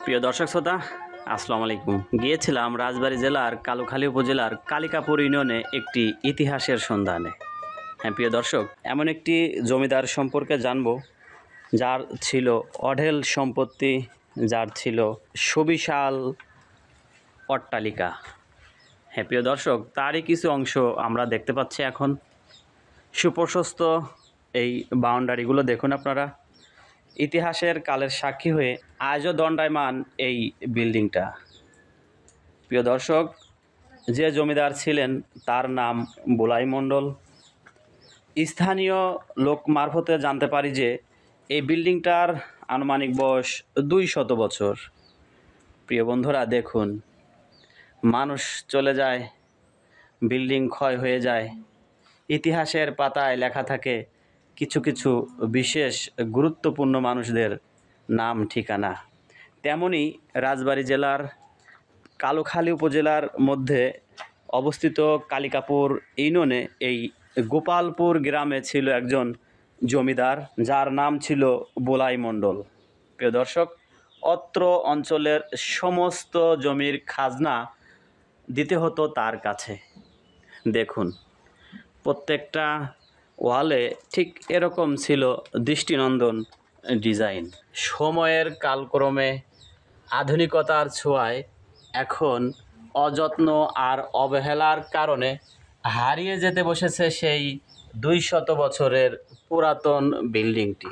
প্রিয় দর্শক শ্রোতা, আসসালামু আলাইকুম। গিয়েছিলাম রাজবাড়ী জেলার কালুখালী উপজেলার কালিকাপুর ইউনিয়নে একটি ইতিহাসের সন্ধানে। হ্যাঁ প্রিয় দর্শক, এমন একটি জমিদার সম্পর্কে জানব যার ছিল অঢেল সম্পত্তি, যার ছিল সুবিশাল অট্টালিকা। হ্যাঁ প্রিয় দর্শক, তারই কিছু অংশ আমরা দেখতে পাচ্ছি এখন। সুপ্রশস্ত এই বাউন্ডারিগুলো দেখুন আপনারা। ইতিহাসের কালের সাক্ষী হয়ে আজও দণ্ডায়মান এই বিল্ডিংটা। প্রিয় দর্শক, যে জমিদার ছিলেন তার নাম বুলাই মণ্ডল। স্থানীয় লোক মারফতে জানতে পারি যে এই বিল্ডিংটার আনুমানিক বয়স 200 বছর। প্রিয় বন্ধুরা দেখুন, মানুষ চলে যায়, বিল্ডিং ক্ষয় হয়ে যায়, ইতিহাসের পাতায় লেখা থাকে কিছু কিছু বিশেষ গুরুত্বপূর্ণ মানুষদের নাম ঠিকানা। তেমনি রাজবাড়ী জেলার কালুখালী উপজেলার মধ্যে অবস্থিত কালিকাপুর ইউনিয়নে এই গোপালপুর গ্রামে ছিল একজন জমিদার, যার নাম ছিল বুলাই মণ্ডল। প্রিয় দর্শক, অত্র অঞ্চলের সমস্ত জমির খাজনা দিতে হতো তার কাছে। দেখুন, প্রত্যেকটা ওয়ালে ঠিক এরকম ছিল দৃষ্টিনন্দন ডিজাইন। সময়ের কালক্রমে আধুনিকতার ছোঁয়ায় এখন অযত্ন আর অবহেলার কারণে হারিয়ে যেতে বসেছে সেই 200 বছরের পুরাতন বিল্ডিংটি।